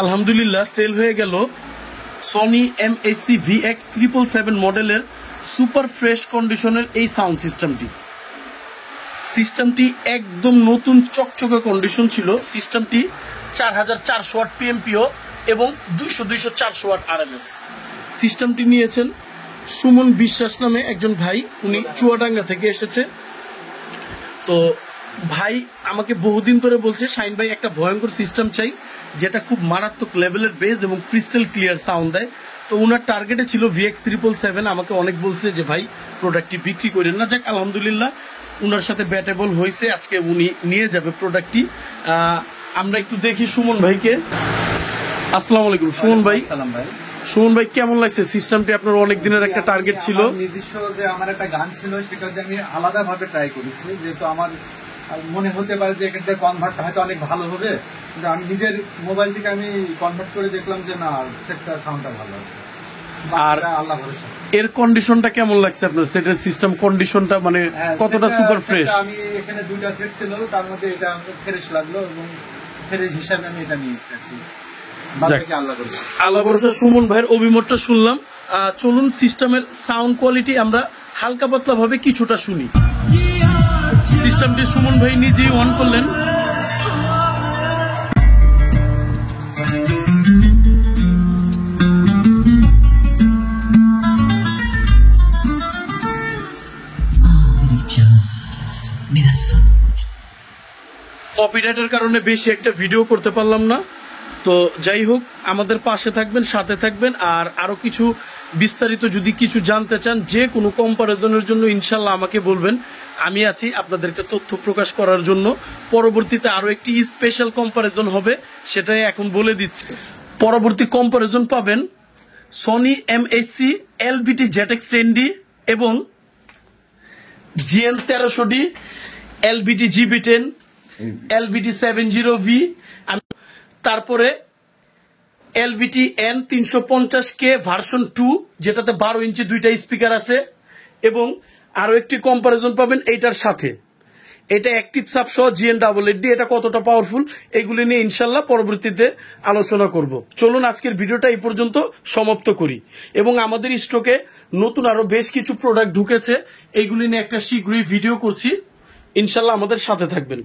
আলহামদুলিল্লাহ সেল হয়ে গেল সনি MHC VX777 মডেলের সুপার ফ্রেশ কন্ডিশনের এই সাউন্ড সিস্টেমটি একদম নতুন চকচকে কন্ডিশন ছিল। সিস্টেমটি 4400 ওয়াট PMPO এবং 200-400 ওয়াট RMS। সিস্টেমটি নিয়েছেন সুমন বিশ্বাস নামে একজন ভাই, উনি চুয়াডাঙ্গা থেকে এসেছে। তো ভাই আমাকে বহুদিন ধরে বলছে, শাহিন ভাই একটা ভয়ঙ্কর সিস্টেম চাই যেটা খুব মারাত্মক লেভেলের বেস এবং ক্রিস্টাল ক্লিয়ার সাউন্ড দেয়। তো উনার টার্গেটে ছিল VX777। আমাকে অনেক বলছে যে ভাই প্রোডাক্টটি বিক্রি করেন না। যাক আলহামদুলিল্লাহ উনার সাথে ব্যাটেবল হয়েছে, আজকে উনি নিয়ে যাবে প্রোডাক্টটি। আমরা একটু দেখি সুমন ভাইকে। আসসালামু আলাইকুম সুমন ভাই। সুমন ভাই কেমন লাগছে সিস্টেমটি? আপনার অনেক দিনের একটা টার্গেট ছিল। নিজস্ব যে আমার একটা গান ছিল সেটা আমি আলাদা ভাবে ট্রাই করেছি, যেহেতু আমার মনে হতে পারে যে এখান থেকে কনভার্ট হয়তো অনেক ভালো হবে, কিন্তু আমি নিজের মোবাইল থেকে আমি কনভার্ট করে দেখলাম যে না, সেটটা সাউন্ডটা ভালো আছে। আর আল্লাহ ভরসা। এর কন্ডিশনটা কেমন লাগছে আপনার? সেটের সিস্টেম কন্ডিশনটা মানে কতটা সুপার ফ্রেশ? আমি এখানে দুইটা সেট ছিল, তার মধ্যে এটা আমাকে ফ্রেশ লাগলো এবং ফ্রেশ হিসাবে আমি এটা নিয়েছি আর কি। আল্লাহ ভরসা। সুমন ভাইয়ের অভিমতটা শুনলাম। চলুন সিস্টেমের সাউন্ড কোয়ালিটি আমরা হালকা পাতলা ভাবে কিছুটা শুনি। সিস্টেমটি সুমন ভাই নিজেই অন করলেন। কপিরাইটের কারণে বেশি একটা ভিডিও করতে পারলাম না। তো যাই হোক, আমাদের পাশে থাকবেন, সাথে থাকবেন। আর আরো কিছু বিস্তারিত যদি কিছু জানতে চান, যে কোনো কম্পারিজনের জন্য ইনশাল্লাহ আমাকে বলবেন, আমি আছি আপনাদেরকে তথ্য প্রকাশ করার জন্য। পরবর্তীতে আরো একটি স্পেশাল কম্পারিজন হবে, সেটাই এখন বলে দিচ্ছি। পরবর্তী কম্পারিজন পাবেন Sony MHC LBT ZX 10D এবং GN 1300D, LBT GB10, LBT 70V, তারপরে LBT N350K ভার্সন 2, যেটাতে 12 ইঞ্চি দুইটা স্পিকার আছে। এবং আরো একটি কম্পারিজন পাবেন এইটার সাথে, এটা অ্যাক্টিভ সাব সহ GN888D। এটা কতটা পাওয়ারফুল এগুলি নিয়ে ইনশাল্লাহ পরবর্তীতে আলোচনা করব। চলুন আজকের ভিডিওটা এই পর্যন্ত সমাপ্ত করি। এবং আমাদের স্টকে নতুন আরো বেশ কিছু প্রোডাক্ট ঢুকেছে, এইগুলি নিয়ে একটা শীঘ্রই ভিডিও করছি। ইনশাল্লাহ আমাদের সাথে থাকবেন।